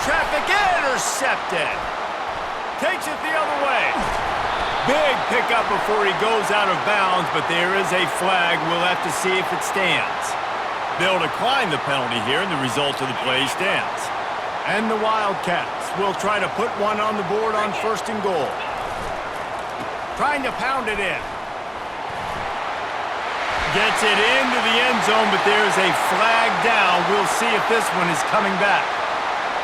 traffic, intercepted. Takes it the other way. Big pickup before he goes out of bounds, but there is a flag. We'll have to see if it stands. They'll decline the penalty here, and the result of the play stands. And the Wildcats will try to put one on the board on 1st and goal. Trying to pound it in. Gets it into the end zone, but there's a flag down. We'll see if this one is coming back.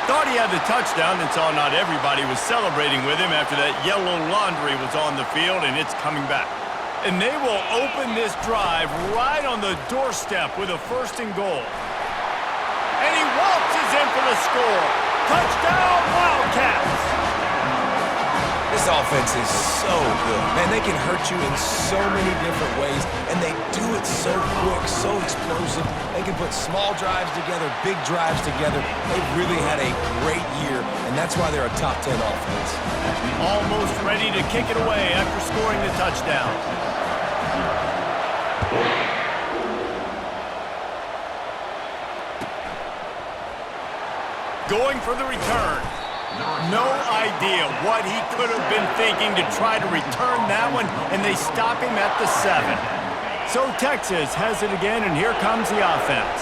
Thought he had the touchdown and saw not everybody was celebrating with him after that yellow laundry was on the field, and it's coming back. And they will open this drive right on the doorstep with a 1st and goal. And he waltzes in for the score. Touchdown, Wildcats! This offense is so good. Man, they can hurt you in so many different ways, and they do it so quick, so explosive. They can put small drives together, big drives together. They've really had a great year, and that's why they're a top 10 offense. Almost ready to kick it away after scoring the touchdown. Going for the return. No idea what he could have been thinking to try to return that one, and they stop him at the 7. So Texas has it again, and here comes the offense.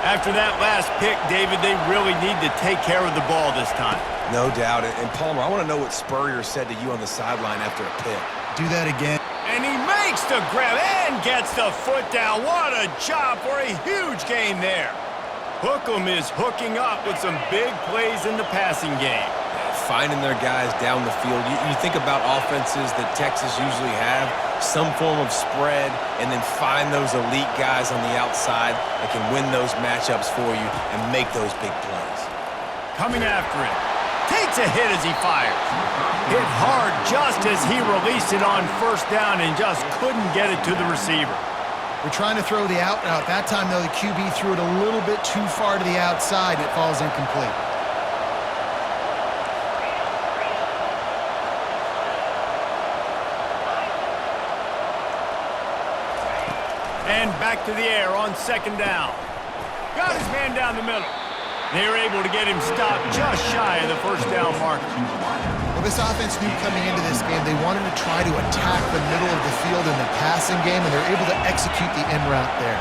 After that last pick, David, they really need to take care of the ball this time. No doubt. And Palmer, I want to know what Spurrier said to you on the sideline after a pick. Do that again. And he makes the grab and gets the foot down. What a job for a huge gain there. Hookem is hooking up with some big plays in the passing game. Finding their guys down the field. You think about offenses that Texas usually have, some form of spread, and then find those elite guys on the outside that can win those matchups for you and make those big plays. Coming after it. Takes a hit as he fires. Hit hard just as he released it on 1st down and just couldn't get it to the receiver. We're trying to throw the out route. That time, though, the QB threw it a little bit too far to the outside, and it falls incomplete. And back to the air on 2nd down. Got his man down the middle. They were able to get him stopped just shy of the 1st down marker. Well, this offense knew coming into this game they wanted to try to attack the middle of the field in the passing game, and they're able to execute the end route there.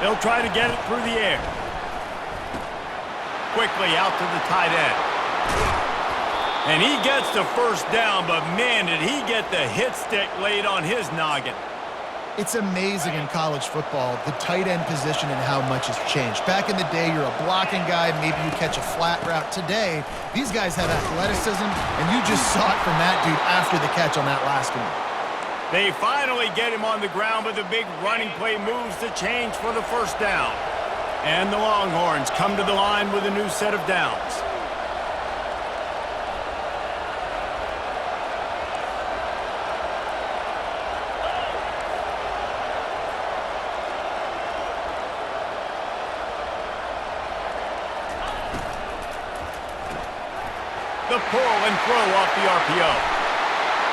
They'll try to get it through the air. Quickly out to the tight end. And he gets the 1st down, but man, did he get the hit stick laid on his noggin. It's amazing in college football, the tight end position and how much has changed. Back in the day, you're a blocking guy, maybe you catch a flat route. Today, these guys have athleticism, and you just saw it from that dude after the catch on that last one. They finally get him on the ground, but the big running play moves the change for the 1st down. And the Longhorns come to the line with a new set of downs. The pull and throw off the RPO.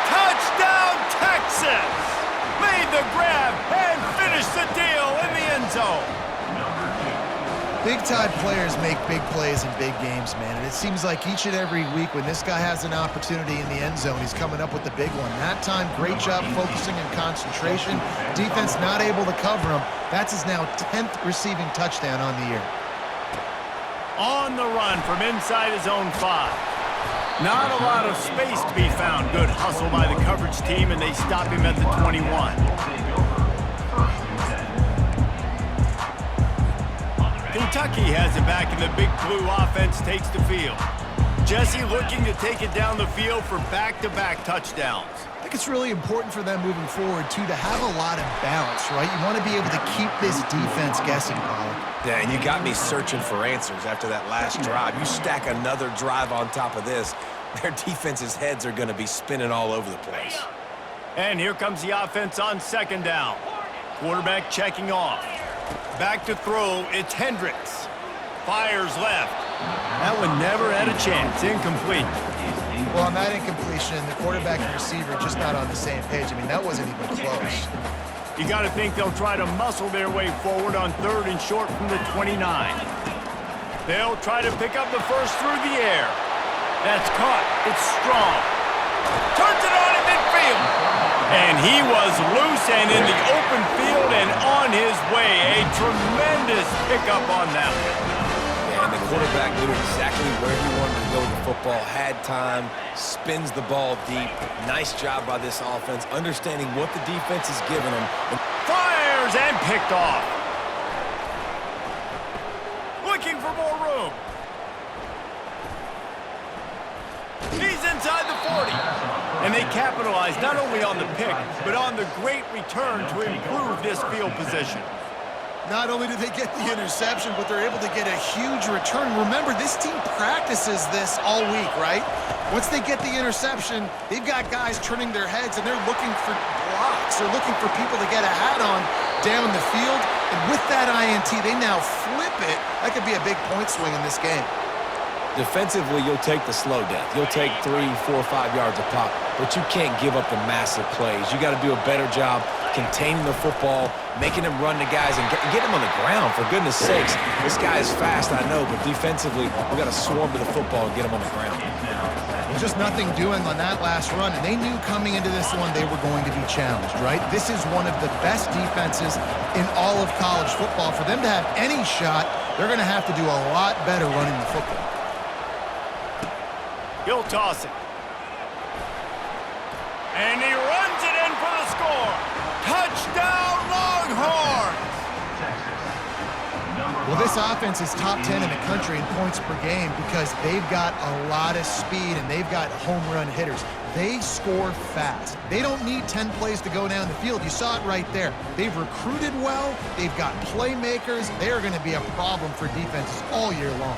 Touchdown, Texas! Made the grab and finished the deal in the end zone. Big-time players make big plays in big games, man. And it seems like each and every week when this guy has an opportunity in the end zone, he's coming up with the big one. That time, great job focusing and concentration. Defense not able to cover him. That's his now 10th receiving touchdown on the year. On the run from inside his own 5. Not a lot of space to be found. Good hustle by the coverage team, and they stop him at the 21. Kentucky has it back, and the Big Blue offense takes the field. Jesse looking to take it down the field for back-to-back touchdowns. I think it's really important for them moving forward, too, to have a lot of balance, right? You want to be able to keep this defense guessing, Pollard. Yeah, and you got me searching for answers after that last drive. You stack another drive on top of this, their defense's heads are going to be spinning all over the place. And here comes the offense on 2nd down. Quarterback checking off. Back to throw, it's Hendricks. Fires left. That one never had a chance. Incomplete. Well, on that incompletion, the quarterback and receiver just not on the same page. I mean, that wasn't even close. You got to think they'll try to muscle their way forward on 3rd and short from the 29. They'll try to pick up the first through the air. That's caught. It's Strong. Turns it on in midfield. And he was loose and in the open field and on his way. A tremendous pickup on that one. And the quarterback knew exactly where he wanted to go with the football, had time, spins the ball deep. Nice job by this offense, understanding what the defense is giving them. Fires and picked off. Looking for more room. He's inside the 40. And they capitalize not only on the pick, but on the great return to improve this field position. Not only do they get the interception, but they're able to get a huge return. Remember, this team practices this all week, right? Once they get the interception, they've got guys turning their heads, and they're looking for blocks. They're looking for people to get a hat on down the field. And with that INT, they now flip it. That could be a big point swing in this game. Defensively, you'll take the slow death. You'll take 3, 4, 5 yards a pop, but you can't give up the massive plays. You got to do a better job containing the football, making them run the guys, and get them on the ground, for goodness sakes. This guy is fast, I know, but defensively, we got to swarm to the football and get him on the ground. Well, just nothing doing on that last run, and they knew coming into this one they were going to be challenged, right? This is one of the best defenses in all of college football. For them to have any shot, they're going to have to do a lot better running the football. He'll toss it. And he runs it in for the score. Touchdown, Longhorns! Well, this offense is top 10 in the country in points per game because they've got a lot of speed and they've got home run hitters. They score fast. They don't need 10 plays to go down the field. You saw it right there. They've recruited well. They've got playmakers. They are going to be a problem for defenses all year long.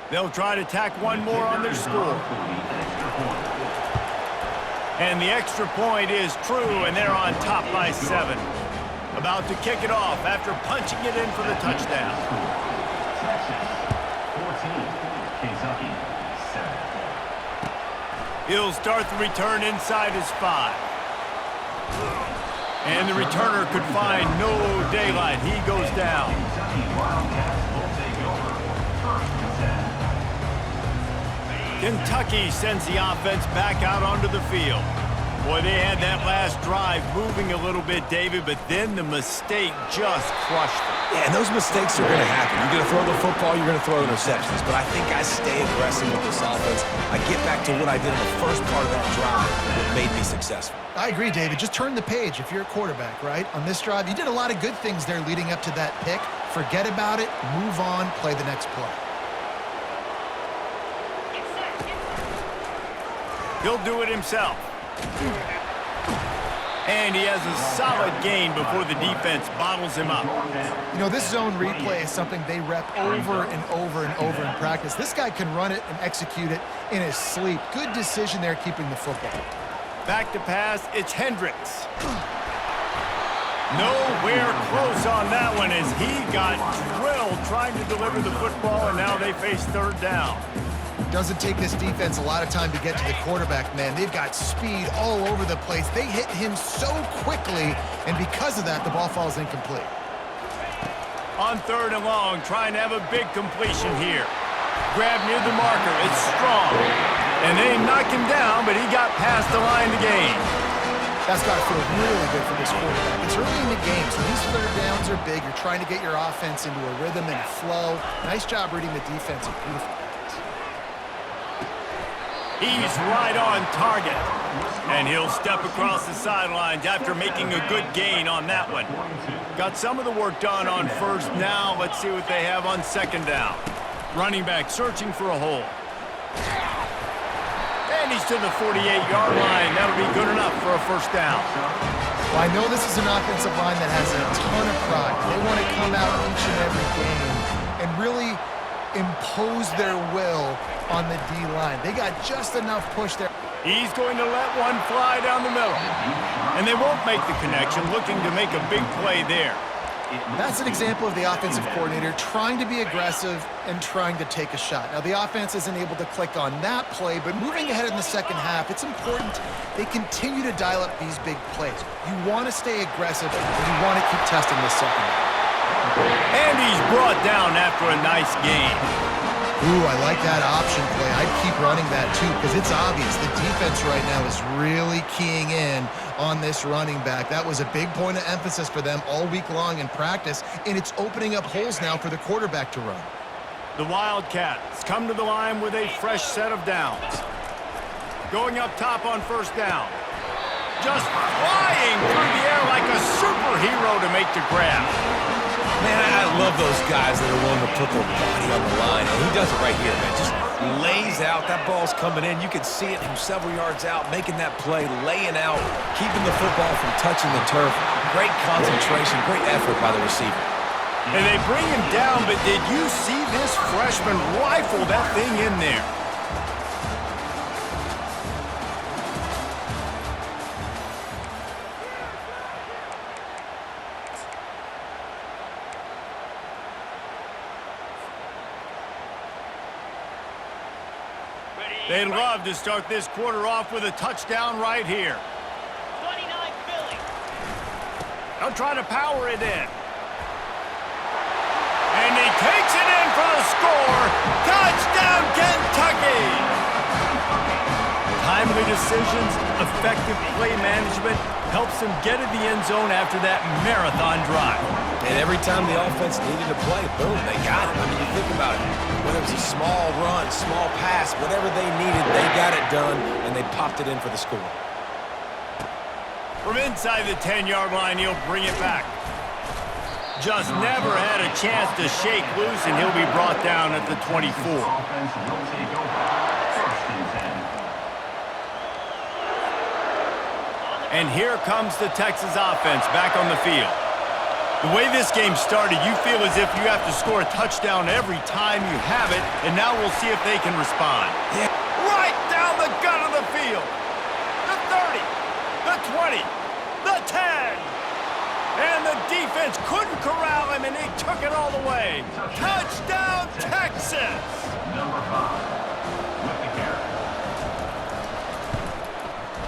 They'll try to tack one more on their score. And the extra point is true, and they're on top by 7. About to kick it off after punching it in for the touchdown. He'll start the return inside his 5. And the returner could find no daylight. He goes down. Kentucky sends the offense back out onto the field. Boy, they had that last drive moving a little bit, David, but then the mistake just crushed them. Yeah, and those mistakes are going to happen. You're going to throw the football, you're going to throw interceptions. But I think I stay aggressive with this offense. I get back to what I did in the first part of that drive that made me successful. I agree, David. Just turn the page if you're a quarterback, right? On this drive, you did a lot of good things there leading up to that pick. Forget about it, move on, play the next play. He'll do it himself. And he has a solid gain before the defense bottles him up. You know, this zone replay is something they rep over and over and over in practice. This guy can run it and execute it in his sleep. Good decision there keeping the football. Back to pass, it's Hendricks. Nowhere close on that one as he got drilled trying to deliver the football, and now they face third down. Doesn't take this defense a lot of time to get to the quarterback, man. They've got speed all over the place. They hit him so quickly, and because of that, the ball falls incomplete. On 3rd and long, trying to have a big completion here. Grab near the marker, it's Strong. And they knock him down, but he got past the line to gain. That's got to feel really good for this quarterback. It's early in the game, so these 3rd downs are big. You're trying to get your offense into a rhythm and a flow. Nice job reading the defense. Beautiful. He's right on target. And he'll step across the sidelines after making a good gain on that one. Got some of the work done on 1st. Now let's see what they have on 2nd down. Running back searching for a hole. And he's to the 48-yard line. That'll be good enough for a 1st down. Well, I know this is an offensive line that has a ton of pride. They want to come out each and every game and really impose their will on the D-line. They got just enough push there. He's going to let one fly down the middle. And they won't make the connection, looking to make a big play there. That's an example of the offensive coordinator trying to be aggressive and trying to take a shot. Now, the offense isn't able to click on that play, but moving ahead in the second half, it's important they continue to dial up these big plays. You want to stay aggressive, and you want to keep testing this second half. And he's brought down after a nice gain. Ooh, I like that option play. I'd keep running that too because it's obvious the defense right now is really keying in on this running back. That was a big point of emphasis for them all week long in practice, and it's opening up holes now for the quarterback to run. The Wildcats come to the line with a fresh set of downs. Going up top on first down. Just flying through the air like a superhero to make the grab. Man, I love those guys that are willing to put their body on the line. And he does it right here, man. Just lays out. That ball's coming in. You can see it from several yards out, making that play, laying out, keeping the football from touching the turf. Great concentration, great effort by the receiver. And they bring him down, but did you see this freshman rifle that thing in there? They'd love to start this quarter off with a touchdown right here. 29 Philly. They'll try to power it in. And he takes it in for the score. Touchdown, Kentucky! Timely decisions, effective play management helps them get in the end zone after that marathon drive. And every time the offense needed to play, boom, they got it. I mean, you think about it. Whether it was a small run, small pass, whatever they needed, they got it done, and they popped it in for the score. From inside the 10-yard line, he'll bring it back. Just never had a chance to shake loose, and he'll be brought down at the 24. And here comes the Texas offense back on the field. The way this game started, you feel as if you have to score a touchdown every time you have it, and now we'll see if they can respond. Yeah. Right down the gut of the field. The 30, the 20, the 10. And the defense couldn't corral him, and he took it all the way. Touchdown, Texas!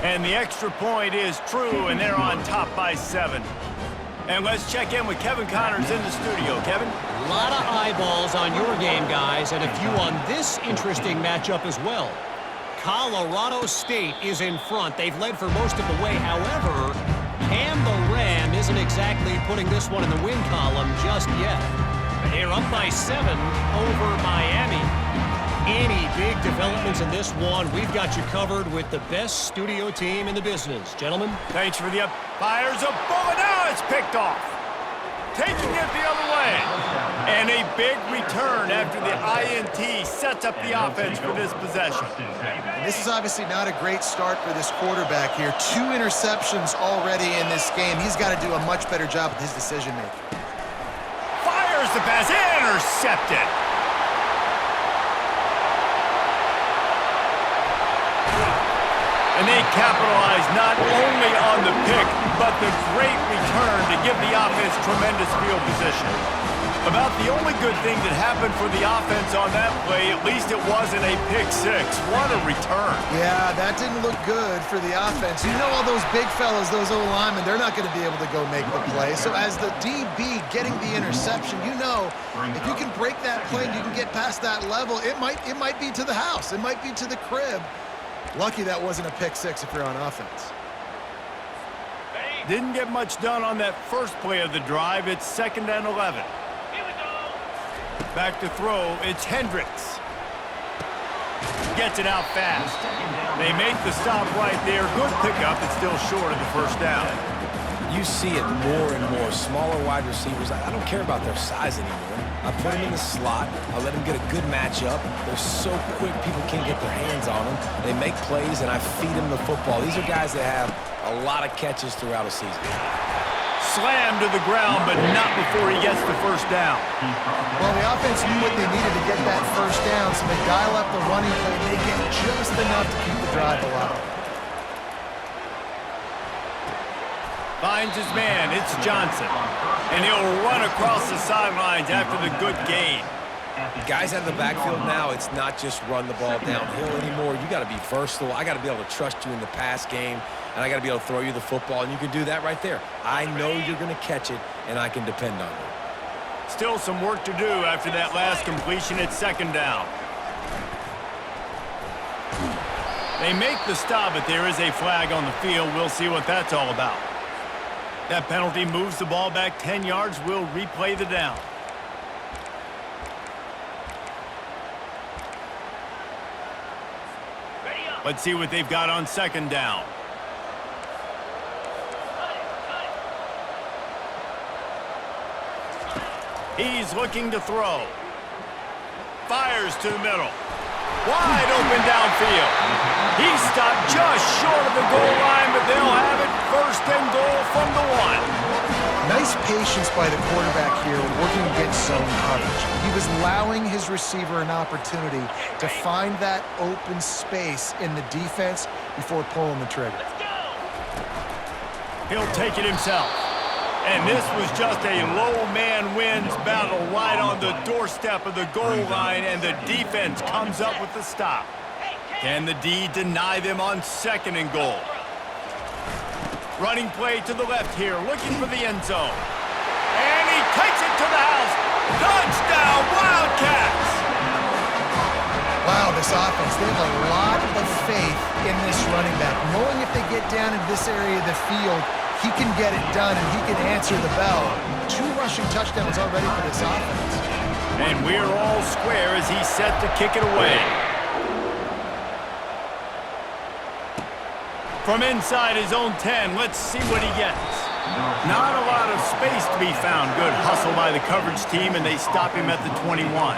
And the extra point is true, and they're on top by 7. And let's check in with Kevin Connors in the studio. Kevin? A lot of eyeballs on your game, guys, and a few on this interesting matchup as well. Colorado State is in front. They've led for most of the way. However, Cam the Ram isn't exactly putting this one in the win column just yet. They're up by 7 over Miami. Any big developments in this one, we've got you covered with the best studio team in the business. Gentlemen? Thanks for the up. Fires a bullet. Now it's picked off. Taking it the other way. And a big return after the INT sets up the offense for this possession. And this is obviously not a great start for this quarterback here. 2 interceptions already in this game. He's got to do a much better job with his decision-making. Fires the pass. Intercepted. And they capitalize not only on the pick, but the great return to give the offense tremendous field position. About the only good thing that happened for the offense on that play, at least it wasn't a pick 6. What a return. Yeah, that didn't look good for the offense. You know all those big fellas, those O-linemen, they're not going to be able to go make the play. So as the DB getting the interception, you know if you can break that play and you can get past that level, it might be to the house. It might be to the crib. Lucky that wasn't a pick 6 if you're on offense. Didn't get much done on that first play of the drive. It's 2nd and 11. Back to throw. It's Hendricks. Gets it out fast. They make the stop right there. Good pickup. It's still short of the first down. You see it more and more. Smaller wide receivers, I don't care about their size anymore. I put them in the slot. I let them get a good matchup. They're so quick, people can't get their hands on them. They make plays, and I feed them the football. These are guys that have a lot of catches throughout a season. Slammed to the ground, but not before he gets the first down. Well, the offense knew what they needed to get that first down, so they dial up the running play. They get just enough to keep the drive alive. Finds his man. It's Johnson. And he'll run across the sidelines after the good gain. Guys out of the backfield now, it's not just run the ball downhill anymore. You got to be versatile. I got to be able to trust you in the pass game, and I got to be able to throw you the football, and you can do that right there. I know you're going to catch it, and I can depend on you. Still some work to do after that last completion at second down. They make the stop, but there is a flag on the field. We'll see what that's all about. That penalty moves the ball back 10 yards. We'll replay the down. Let's see what they've got on second down. He's looking to throw. Fires to the middle. Wide open downfield. He stopped just short of the goal line, but they'll have it first and goal from the 1. Nice patience by the quarterback here, working against zone coverage. He was allowing his receiver an opportunity to find that open space in the defense before pulling the trigger. He'll take it himself. And this was just a low man wins battle right on the doorstep of the goal line, and the defense comes up with the stop. Can the D deny them on second and goal? Running play to the left here, looking for the end zone. And he takes it to the house. Touchdown, Wildcats! Wow, this offense, they have a lot of faith in this running back, knowing if they get down in this area of the field, he can get it done and he can answer the bell. 2 rushing touchdowns already for this offense. And we're all square as he's set to kick it away. From inside his own 10, let's see what he gets. Not a lot of space to be found. Good hustle by the coverage team, and they stop him at the 21.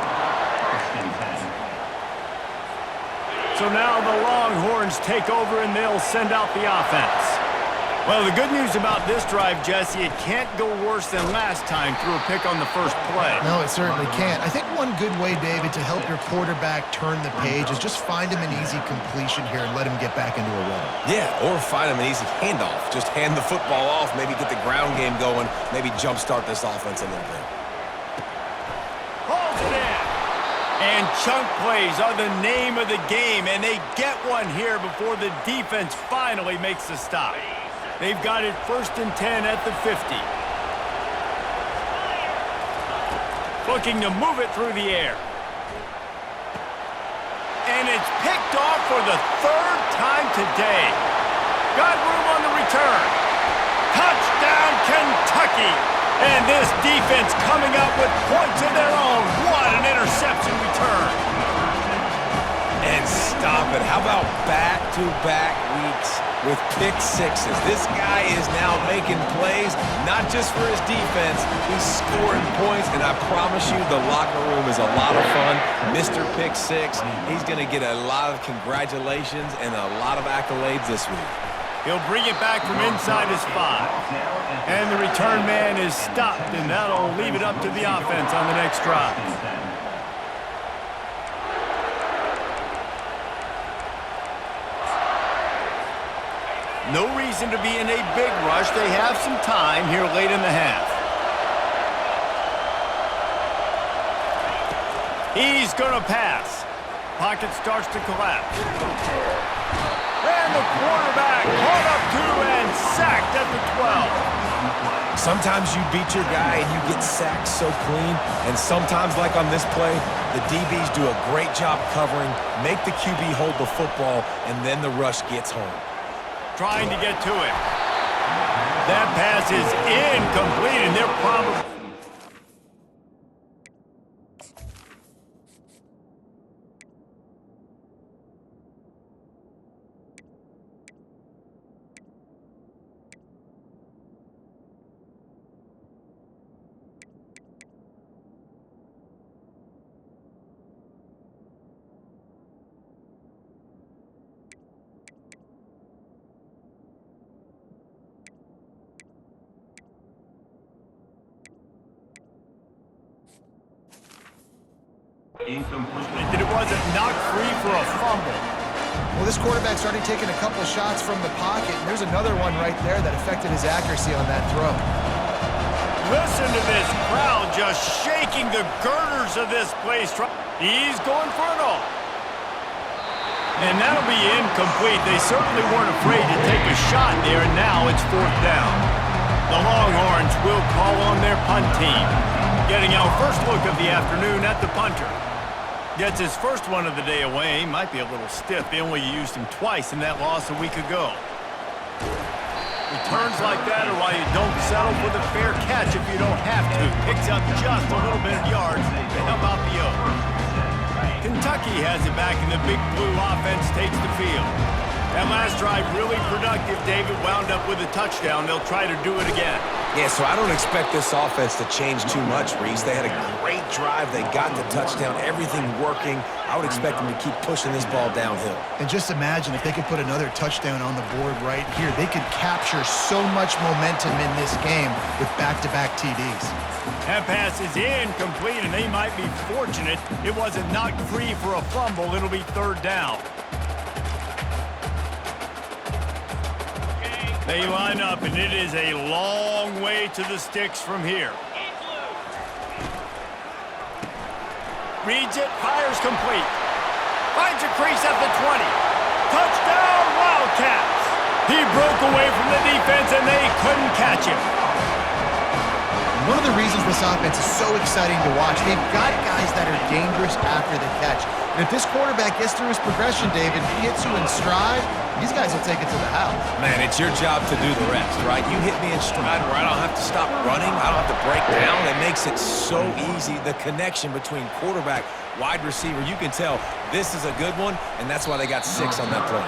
So now the Longhorns take over, and they'll send out the offense. Well, the good news about this drive, Jesse, it can't go worse than last time through a pick on the first play. No, it certainly can't. I think one good way, David, to help your quarterback turn the page is just find him an easy completion here and let him get back into a rhythm. Yeah, or find him an easy handoff. Just hand the football off, maybe get the ground game going, maybe jumpstart this offense a little bit. Holds it in. And chunk plays are the name of the game, and they get one here before the defense finally makes the stop. They've got it first and 10 at the 50. Looking to move it through the air. And it's picked off for the 3rd time today. Got room on the return. Touchdown, Kentucky! And this defense coming up with points of their own. What an interception return. And stop it. How about back-to-back weeks with pick sixes? This guy is now making plays, not just for his defense. He's scoring points, and I promise you the locker room is a lot of fun. Mr. Pick Six, he's going to get a lot of congratulations and a lot of accolades this week. He'll bring it back from inside his 5. And the return man is stopped, and that'll leave it up to the offense on the next drive. No reason to be in a big rush. They have some time here late in the half. He's going to pass. Pocket starts to collapse. And the quarterback caught up to and sacked at the 12. Sometimes you beat your guy and you get sacked so clean, and sometimes, like on this play, the DBs do a great job covering, make the QB hold the football, and then the rush gets home. Trying to get to it. That pass is incomplete, and they're probably... Incomplete. It wasn't knocked free for a fumble. Well, this quarterback's already taken a couple shots from the pocket, and there's another one right there that affected his accuracy on that throw. Listen to this crowd just shaking the girders of this place. He's going for it all. And that'll be incomplete. They certainly weren't afraid to take a shot there, and now it's 4th down. The Longhorns will call on their punt team. Getting our first look of the afternoon at the punter. Gets his first one of the day away. Might be a little stiff. They only used him twice in that loss a week ago. Returns like that are why you don't settle for the fair catch if you don't have to. Picks up just a little bit of yards to help out the O. Kentucky has it back, and the Big Blue offense takes the field. That last drive really productive. David wound up with a touchdown. They'll try to do it again. Yeah, so I don't expect this offense to change too much, Reese. They had a great drive. They got the touchdown, everything working. I would expect them to keep pushing this ball downhill. And just imagine if they could put another touchdown on the board right here. They could capture so much momentum in this game with back-to-back TDs. That pass is incomplete, and they might be fortunate it wasn't knocked free for a fumble. It'll be 3rd down. They line up, and it is a long way to the sticks from here. Reads it, fires complete. Finds a crease at the 20. Touchdown, Wildcats! He broke away from the defense, and they couldn't catch him. One of the reasons this offense is so exciting to watch, they've got guys that are dangerous after the catch. And if this quarterback gets through his progression, David, he hits you in stride, these guys will take it to the house. Man, it's your job to do the rest, right? You hit me in stride where I don't have to stop running. I don't have to break down. It makes it so easy. The connection between quarterback, wide receiver, you can tell this is a good one, and that's why they got 6 on that play.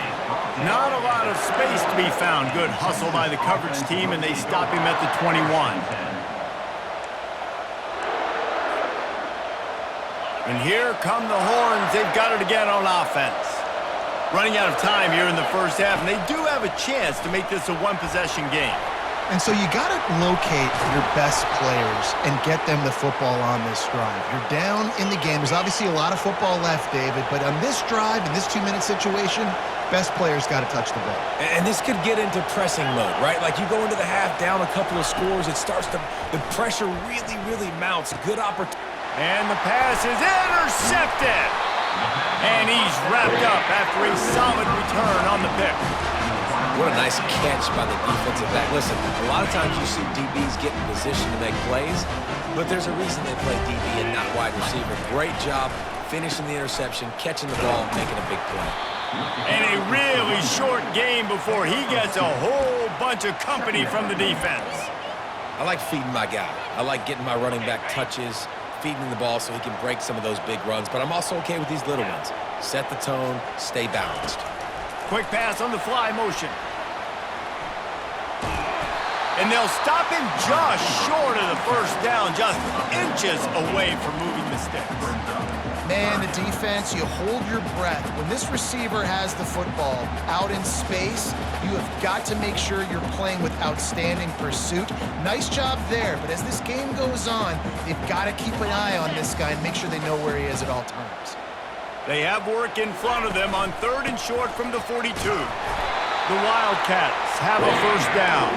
Not a lot of space to be found. Good hustle by the coverage team, and they stop him at the 21. And here come the Horns. They've got it again on offense. Running out of time here in the first half, and they do have a chance to make this a one-possession game. And so you got to locate your best players and get them the football on this drive. You're down in the game. There's obviously a lot of football left, David, but on this drive, in this 2-minute situation, best players got to touch the ball. And this could get into pressing mode, right? Like you go into the half down a couple of scores, it starts to, the pressure really, really mounts. Good opportunity. And the pass is intercepted. And he's wrapped up after a solid return on the pick. What a nice catch by the defensive back. Listen, a lot of times you see DBs get in position to make plays, but there's a reason they play DB and not wide receiver. Great job finishing the interception, catching the ball, making a big play. And a really short game before he gets a whole bunch of company from the defense. I like feeding my guy. I like getting my running back touches, feeding the ball so he can break some of those big runs, but I'm also okay with these little ones. Set the tone, stay balanced. Quick pass on the fly motion. And they'll stop him just short of the first down, just inches away from moving the sticks. Man, the defense, you hold your breath. When this receiver has the football out in space, you have got to make sure you're playing with outstanding pursuit. Nice job there, but as this game goes on, they've got to keep an eye on this guy and make sure they know where he is at all times. They have work in front of them on 3rd and short from the 42. The Wildcats have a first down.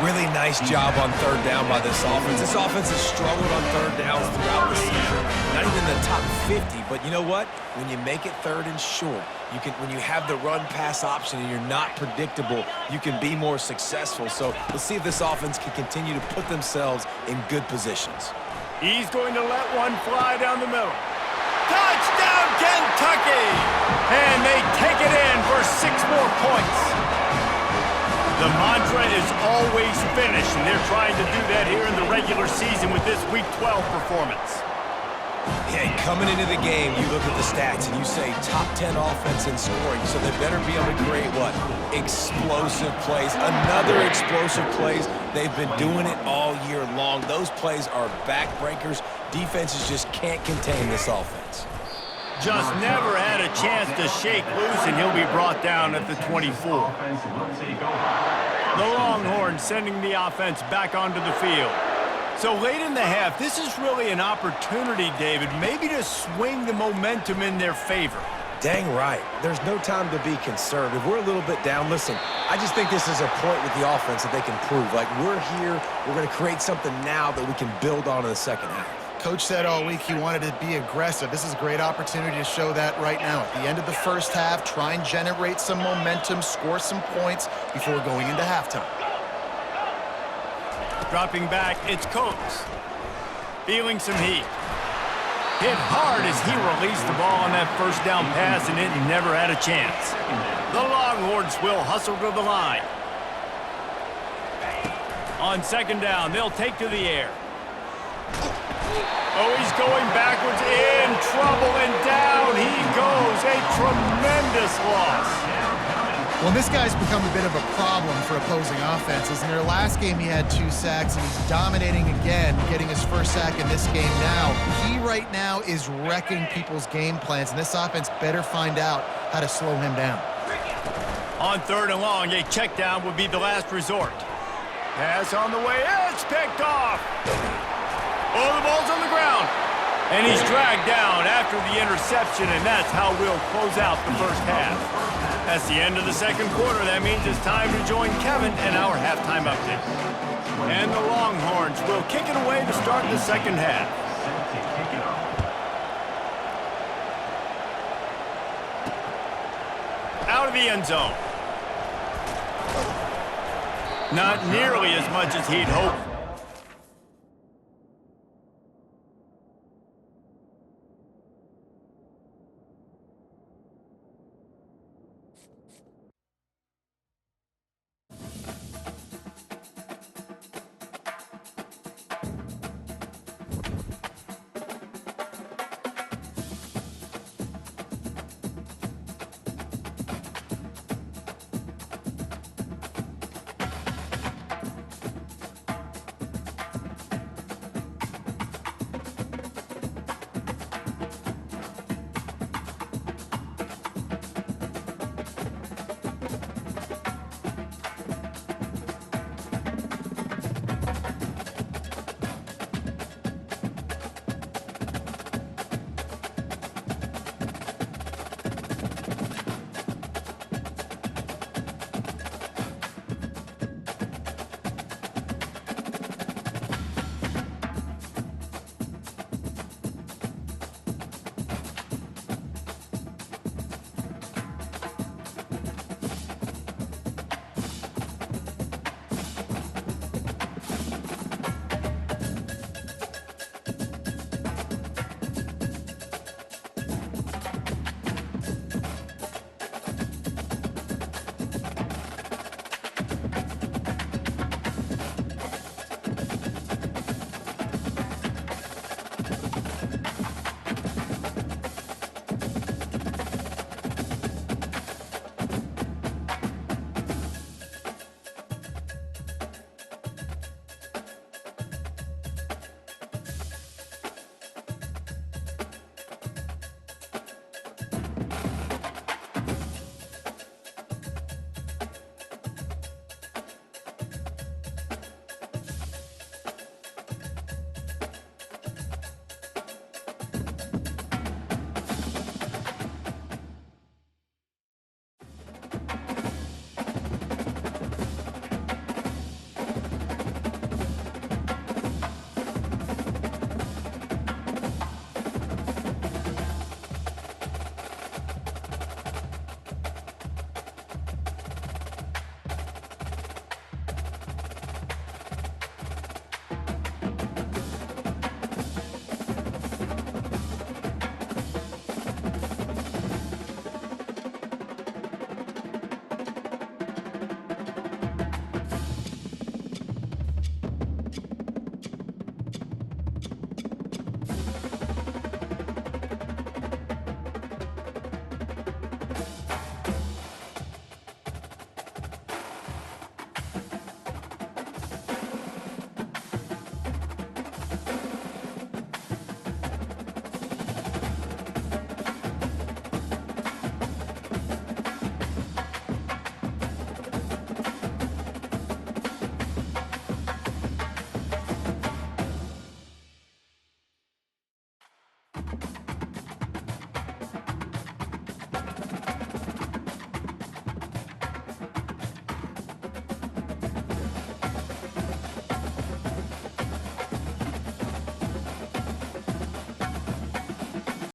Really nice job on 3rd down by this offense. This offense has struggled on 3rd downs throughout the season. Not even the top 50, but you know what? When you make it 3rd and short, you can. When you have the run-pass option and you're not predictable, you can be more successful. So let's see if this offense can continue to put themselves in good positions. He's going to let one fly down the middle. Touchdown, Kentucky! And they take it in for 6 more points. The mantra is always finish, and they're trying to do that here in the regular season with this Week 12 performance. Yeah, coming into the game, you look at the stats and you say top 10 offense in scoring, so they better be able to create what? Explosive plays. Another explosive plays. They've been doing it all year long. Those plays are backbreakers. Defenses just can't contain this offense. Just never had a chance to shake loose, and he'll be brought down at the 24. The Longhorns sending the offense back onto the field. So late in the half, this is really an opportunity, David, maybe to swing the momentum in their favor. Dang right. There's no time to be concerned. If we're a little bit down, listen, I just think this is a point with the offense that they can prove. Like, we're here, we're going to create something now that we can build on in the second half. Coach said all week he wanted to be aggressive. This is a great opportunity to show that right now. At the end of the first half, try and generate some momentum, score some points before going into halftime. Dropping back, it's Coates. Feeling some heat. Hit hard as he released the ball on that first down pass, and it never had a chance. The Longhorns will hustle to the line. On second down, they'll take to the air. Oh, he's going backwards, in trouble, and down he goes. A tremendous loss. Well, this guy's become a bit of a problem for opposing offenses. In their last game, he had 2 sacks, and he's dominating again, getting his first sack in this game now. He right now is wrecking people's game plans, and this offense better find out how to slow him down. On third and long, a check down would be the last resort. Pass on the way, it's picked off. Oh, the ball's on the ground. And he's dragged down after the interception, and that's how we'll close out the first half. That's the end of the second quarter. That means it's time to join Kevin and our halftime update. And the Longhorns will kick it away to start the second half. Out of the end zone. Not nearly as much as he'd hoped.